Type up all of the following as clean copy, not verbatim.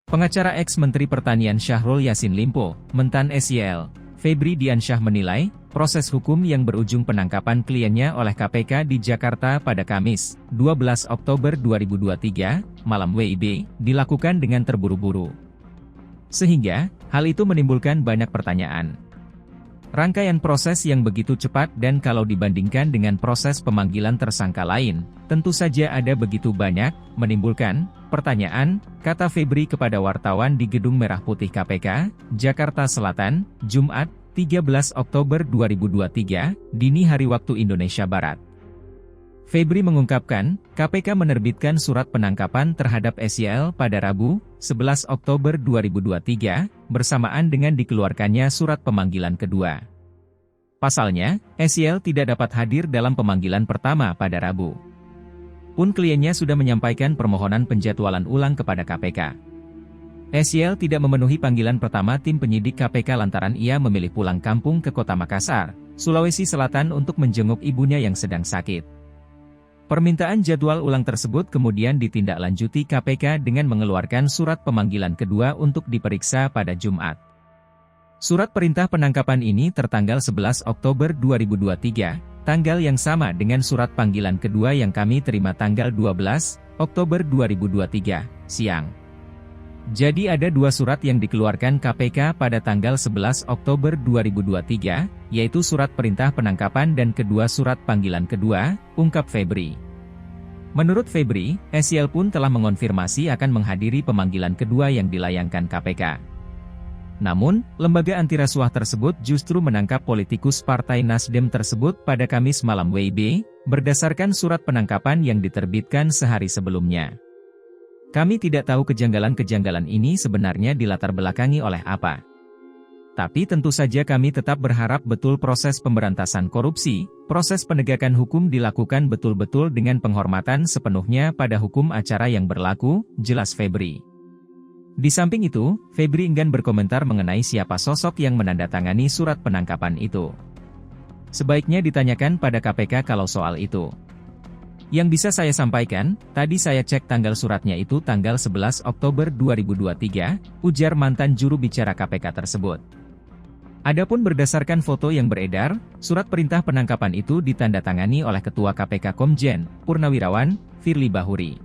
Pengacara ex-Menteri Pertanian Syahrul Yassin Limpo, Mentan SYL, Febri Diansyah menilai, proses hukum yang berujung penangkapan kliennya oleh KPK di Jakarta pada Kamis, 12 Oktober 2023, malam WIB, dilakukan dengan terburu-buru. Sehingga, hal itu menimbulkan banyak pertanyaan. Rangkaian proses yang begitu cepat dan kalau dibandingkan dengan proses pemanggilan tersangka lain, tentu saja ada begitu banyak, menimbulkan pertanyaan, kata Febri kepada wartawan di Gedung Merah Putih KPK, Jakarta Selatan, Jumat, 13 Oktober 2023, dini hari waktu Indonesia Barat. Febri mengungkapkan, KPK menerbitkan surat penangkapan terhadap SYL pada Rabu, 11 Oktober 2023, bersamaan dengan dikeluarkannya surat pemanggilan kedua. Pasalnya, SYL tidak dapat hadir dalam pemanggilan pertama pada Rabu. Pun kliennya sudah menyampaikan permohonan penjadwalan ulang kepada KPK. SYL tidak memenuhi panggilan pertama tim penyidik KPK lantaran ia memilih pulang kampung ke kota Makassar, Sulawesi Selatan untuk menjenguk ibunya yang sedang sakit. Permintaan jadwal ulang tersebut kemudian ditindaklanjuti KPK dengan mengeluarkan surat pemanggilan kedua untuk diperiksa pada Jumat. Surat perintah penangkapan ini tertanggal 11 Oktober 2023, tanggal yang sama dengan surat panggilan kedua yang kami terima tanggal 12 Oktober 2023, siang. Jadi ada dua surat yang dikeluarkan KPK pada tanggal 11 Oktober 2023, yaitu surat perintah penangkapan dan kedua surat panggilan kedua, ungkap Febri. Menurut Febri, SYL pun telah mengonfirmasi akan menghadiri pemanggilan kedua yang dilayangkan KPK. Namun, lembaga antirasuah tersebut justru menangkap politikus Partai Nasdem tersebut pada Kamis malam WIB, berdasarkan surat penangkapan yang diterbitkan sehari sebelumnya. Kami tidak tahu kejanggalan-kejanggalan ini sebenarnya dilatar belakangi oleh apa. Tapi tentu saja kami tetap berharap betul proses pemberantasan korupsi, proses penegakan hukum dilakukan betul-betul dengan penghormatan sepenuhnya pada hukum acara yang berlaku, jelas Febri. Di samping itu, Febri enggan berkomentar mengenai siapa sosok yang menandatangani surat penangkapan itu. Sebaiknya ditanyakan pada KPK kalau soal itu. Yang bisa saya sampaikan, tadi saya cek tanggal suratnya itu tanggal 11 Oktober 2023, ujar mantan juru bicara KPK tersebut. Adapun berdasarkan foto yang beredar, surat perintah penangkapan itu ditandatangani oleh Ketua KPK Komjen, Purnawirawan, Firly Bahuri.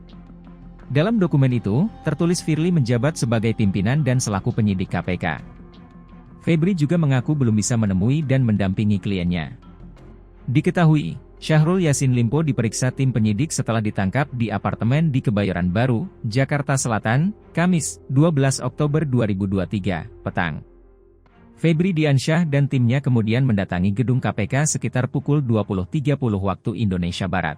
Dalam dokumen itu, tertulis Firly menjabat sebagai pimpinan dan selaku penyidik KPK. Febri juga mengaku belum bisa menemui dan mendampingi kliennya. Diketahui, Syahrul Yassin Limpo diperiksa tim penyidik setelah ditangkap di apartemen di Kebayoran Baru, Jakarta Selatan, Kamis, 12 Oktober 2023, petang. Febri Diansyah dan timnya kemudian mendatangi gedung KPK sekitar pukul 20.30 waktu Indonesia Barat.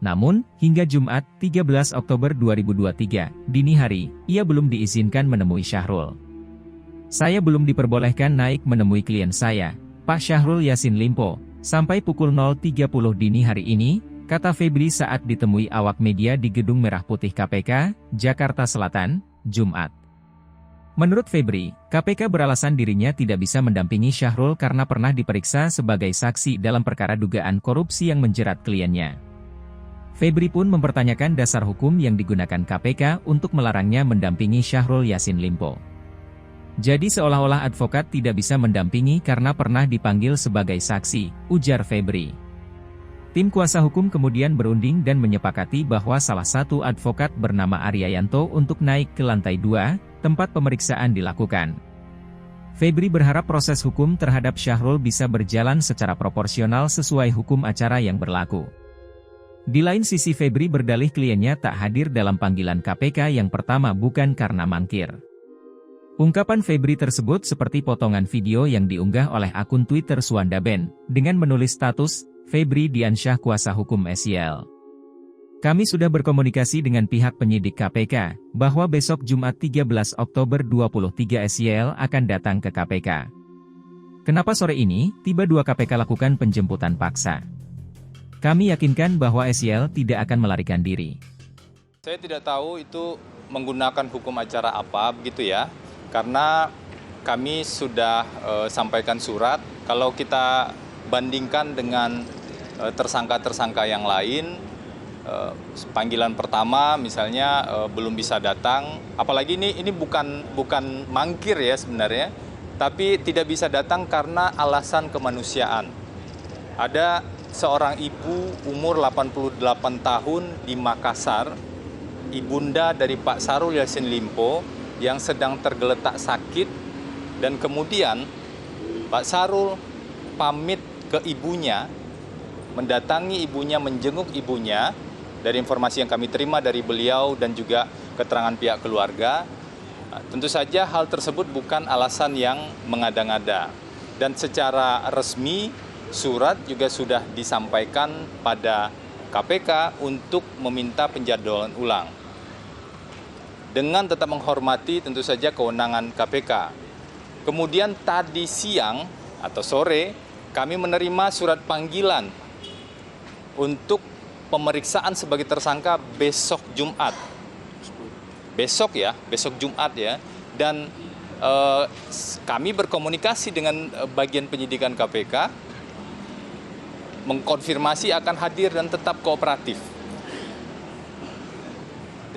Namun, hingga Jumat, 13 Oktober 2023, dini hari, ia belum diizinkan menemui Syahrul. Saya belum diperbolehkan naik menemui klien saya, Pak Syahrul Yassin Limpo, sampai pukul 0.30 dini hari ini, kata Febri saat ditemui awak media di Gedung Merah Putih KPK, Jakarta Selatan, Jumat. Menurut Febri, KPK beralasan dirinya tidak bisa mendampingi Syahrul karena pernah diperiksa sebagai saksi dalam perkara dugaan korupsi yang menjerat kliennya. Febri pun mempertanyakan dasar hukum yang digunakan KPK untuk melarangnya mendampingi Syahrul Yassin Limpo. Jadi seolah-olah advokat tidak bisa mendampingi karena pernah dipanggil sebagai saksi, ujar Febri. Tim kuasa hukum kemudian berunding dan menyepakati bahwa salah satu advokat bernama Arya Yanto untuk naik ke lantai 2, tempat pemeriksaan dilakukan. Febri berharap proses hukum terhadap Syahrul bisa berjalan secara proporsional sesuai hukum acara yang berlaku. Di lain sisi Febri berdalih kliennya tak hadir dalam panggilan KPK yang pertama bukan karena mangkir. Ungkapan Febri tersebut seperti potongan video yang diunggah oleh akun Twitter Suandaben, dengan menulis status, Febri Diansyah kuasa hukum SYL. Kami sudah berkomunikasi dengan pihak penyidik KPK, bahwa besok Jumat 13 Oktober 2023 SYL akan datang ke KPK. Kenapa sore ini, tiba dua KPK lakukan penjemputan paksa? Kami yakinkan bahwa SYL tidak akan melarikan diri. Saya tidak tahu itu menggunakan hukum acara apa, begitu ya. Karena kami sudah sampaikan surat, kalau kita bandingkan dengan tersangka-tersangka yang lain, panggilan pertama misalnya belum bisa datang, apalagi ini bukan mangkir ya sebenarnya, tapi tidak bisa datang karena alasan kemanusiaan. Ada seorang ibu umur 88 tahun di Makassar, ibunda dari Pak Syahrul Yassin Limpo yang sedang tergeletak sakit, dan kemudian Pak Syahrul pamit ke ibunya, mendatangi ibunya, menjenguk ibunya. Dari informasi yang kami terima dari beliau dan juga keterangan pihak keluarga, tentu saja hal tersebut bukan alasan yang mengada-ngada. Dan secara resmi surat juga sudah disampaikan pada KPK untuk meminta penjadwalan ulang. Dengan tetap menghormati tentu saja kewenangan KPK. Kemudian tadi siang atau sore kami menerima surat panggilan untuk pemeriksaan sebagai tersangka besok Jumat. Besok Jumat ya. Dan kami berkomunikasi dengan bagian penyidikan KPK, mengkonfirmasi akan hadir dan tetap kooperatif.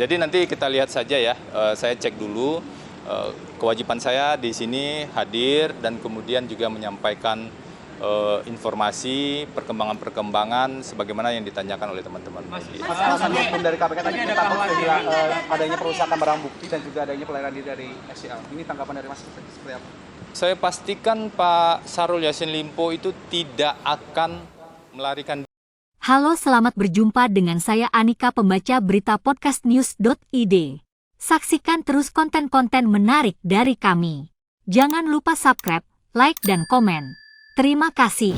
Jadi nanti kita lihat saja ya, saya cek dulu. Kewajiban saya di sini hadir dan kemudian juga menyampaikan informasi perkembangan-perkembangan sebagaimana yang ditanyakan oleh teman-teman. Alasan hukum dari KPK tadi takut adanya perusakan barang bukti dan juga adanya pelarian diri dari SCL. Ini tanggapan dari Mas seperti apa? Saya pastikan Pak Syahrul Yassin Limpo itu tidak akan melarikan. Halo, selamat berjumpa dengan saya Anika, pembaca berita podcastnews.id. Saksikan terus konten-konten menarik dari kami. Jangan lupa subscribe, like, dan komen. Terima kasih.